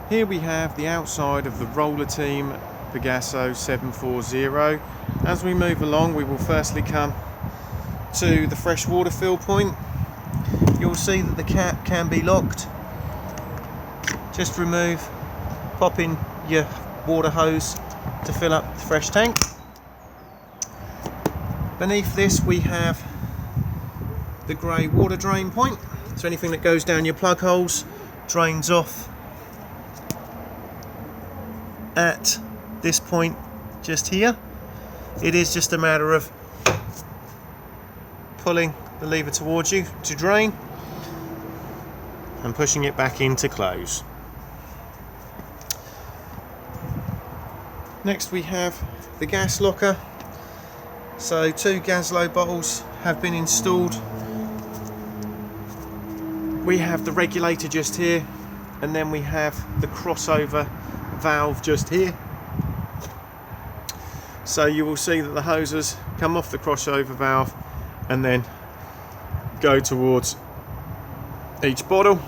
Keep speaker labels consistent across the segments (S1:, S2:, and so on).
S1: Here we have the outside of the Roller Team Pegasso 740. As we move along, we will firstly come to the fresh water fill point. You'll see that the cap can be locked. Just pop in your water hose to fill up the fresh tank. Beneath this we have the grey water drain point, so anything that goes down your plug holes drains off at this point just here. It is just a matter of pulling the lever towards you to drain and pushing it back in to close. Next we have the gas locker. So 2 Gaslow bottles have been installed. We have the regulator just here, and then we have the crossover valve just here. So you will see that the hoses come off the crossover valve and then go towards each bottle,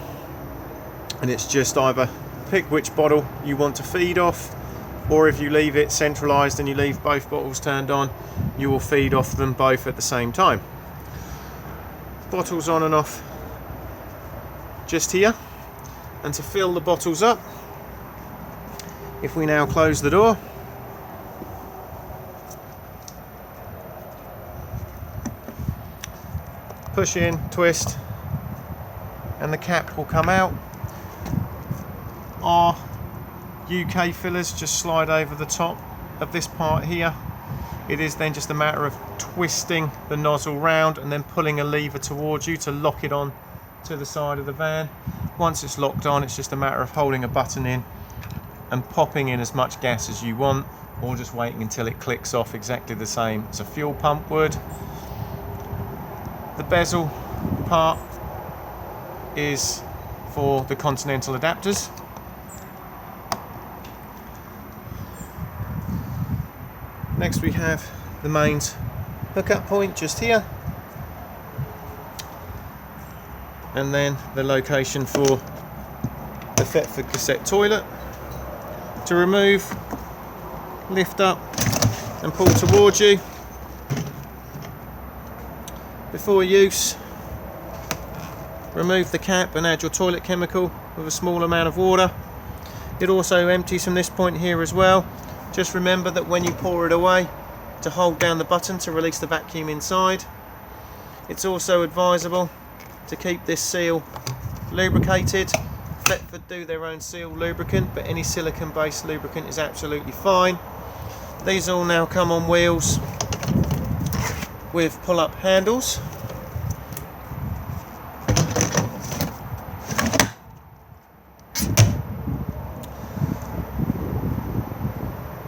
S1: and it's just either pick which bottle you want to feed off, or if you leave it centralized and you leave both bottles turned on, you will feed off them both at the same time. Bottles on and off just here. And to fill the bottles up, if we now close the door, push in, twist, and the cap will come out. Our UK fillers just slide over the top of this part here. It is then just a matter of twisting the nozzle round and then pulling a lever towards you to lock it on to the side of the van. Once it's locked on, it's just a matter of holding a button in and popping in as much gas as you want, or just waiting until it clicks off exactly the same as a fuel pump would. The bezel part is for the continental adapters. Next we have the mains hookup point just here, and then the location for the Thetford cassette toilet. To remove, lift up and pull towards you. Before use, remove the cap and add your toilet chemical with a small amount of water. It also empties from this point here as well. Just remember that when you pour it away, to hold down the button to release the vacuum inside. It's also advisable to keep this seal lubricated. Thetford do their own seal lubricant, but any silicone based lubricant is absolutely fine. These all now come on wheels with pull up handles.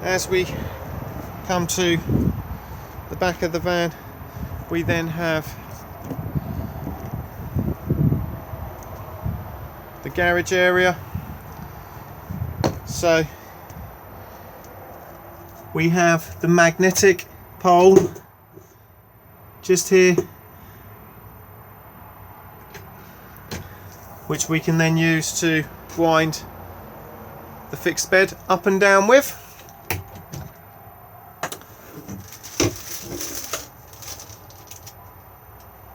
S1: As we come to the back of the van, we then have the garage area. So we have the magnetic pole just here, which we can then use to wind the fixed bed up and down with.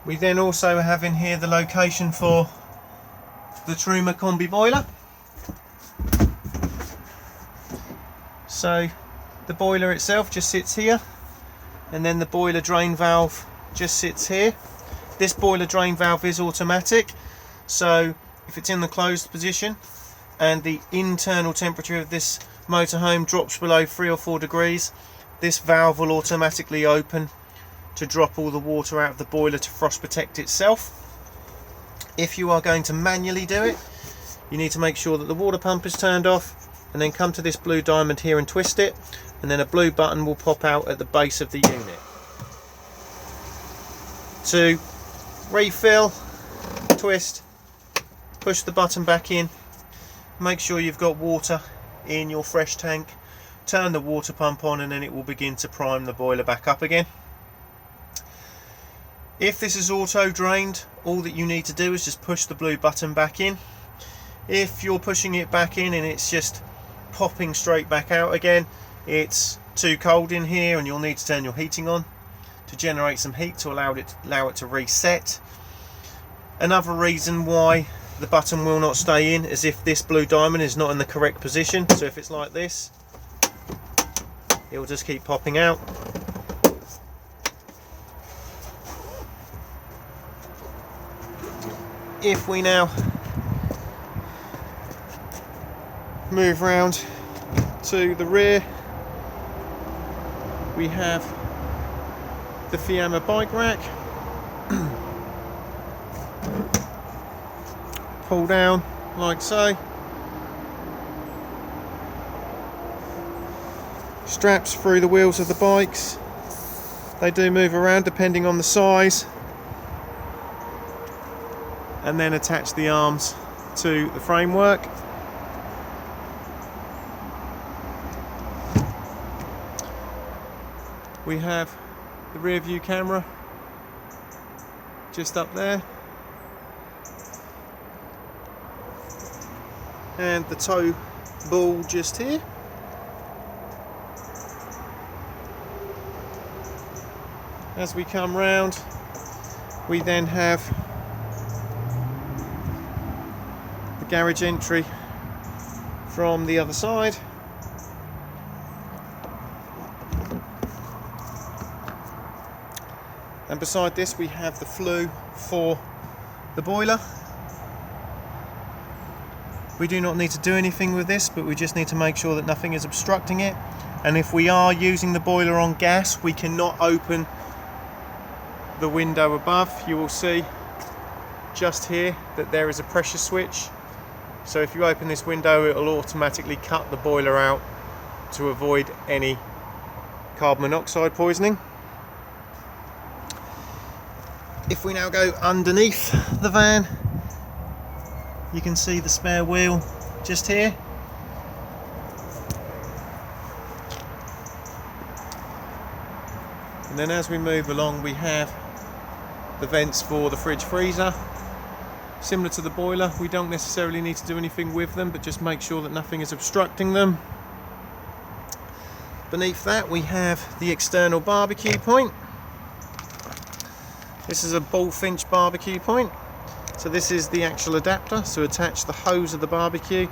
S1: We then also have in here the location for the Truma combi boiler. So the boiler itself just sits here, and then the boiler drain valve just sits here. This boiler drain valve is automatic, so if it's in the closed position and the internal temperature of this motorhome drops below 3 or 4 degrees, this valve will automatically open to drop all the water out of the boiler to frost protect itself. If you are going to manually do it, you need to make sure that the water pump is turned off, and then come to this blue diamond here and twist it, and then a blue button will pop out at the base of the unit. To refill, twist, push the button back in, make sure you've got water in your fresh tank, turn the water pump on, and then it will begin to prime the boiler back up again. If this is auto drained, all that you need to do is just push the blue button back in. If you're pushing it back in and it's just popping straight back out again, it's too cold in here and you'll need to turn your heating on to generate some heat to allow it to reset. Another reason why the button will not stay in is if this blue diamond is not in the correct position. So if it's like this, it will just keep popping out. If we now move round to the rear, we have the Fiamma bike rack. Pull down like so. Straps through the wheels of the bikes. They do move around depending on the size. And then attach the arms to the framework. We have the rear view camera just up there, and the tow ball just here. As we come round, we then have the garage entry from the other side. And beside this we have the flue for the boiler. We do not need to do anything with this, but we just need to make sure that nothing is obstructing it. And if we are using the boiler on gas, we cannot open the window above. You will see just here that there is a pressure switch. So if you open this window, it will automatically cut the boiler out to avoid any carbon monoxide poisoning. If we now go underneath the van, you can see the spare wheel just here. And then as we move along, we have the vents for the fridge freezer. Similar to the boiler, we don't necessarily need to do anything with them, but just make sure that nothing is obstructing them. Beneath that we have the external barbecue point. This is a bullfinch barbecue point. So this is the actual adapter, so attach the hose of the barbecue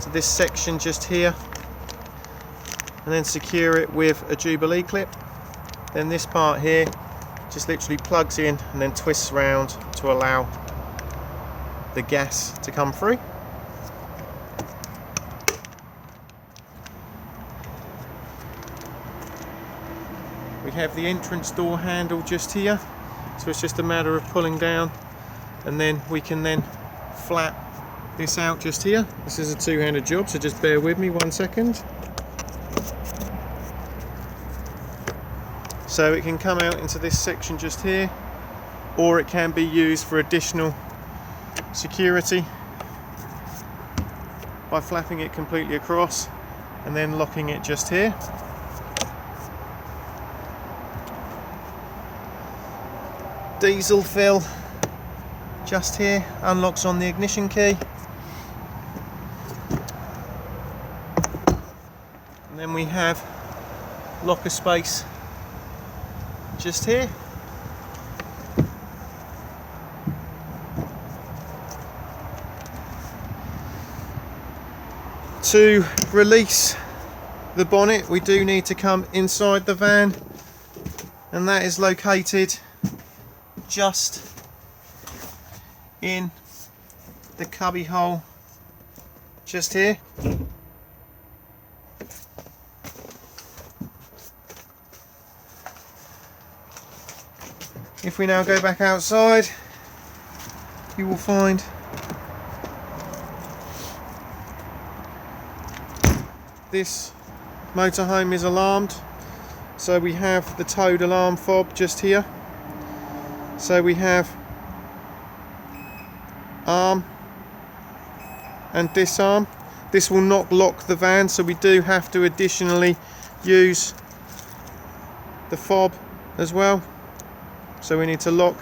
S1: to this section just here, and then secure it with a Jubilee clip. Then this part here just literally plugs in and then twists around to allow the gas to come through. We have the entrance door handle just here, so it's just a matter of pulling down, and then we can then flap this out just here. This is a two-handed job, so just bear with me 1 second. So it can come out into this section just here, or it can be used for additional security by flapping it completely across and then locking it just here. Diesel fill just here, unlocks on the ignition key. And then we have locker space just here. To release the bonnet, we do need to come inside the van, and that is located just in the cubby hole just here. If we now go back outside, you will find this motorhome is alarmed, so we have the towed alarm fob just here. So we have arm and disarm. This will not lock the van, so we do have to additionally use the fob as well. So we need to lock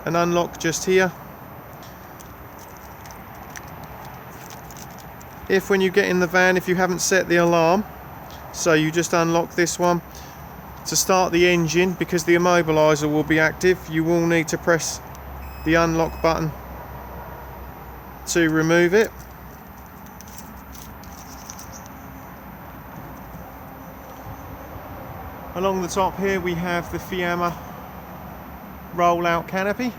S1: and unlock just here. if when you get in the van, if you haven't set the alarm, so you just unlock this one. To start the engine, because the immobiliser will be active, you will need to press the unlock button to remove it. Along the top here we have the Fiamma roll-out canopy.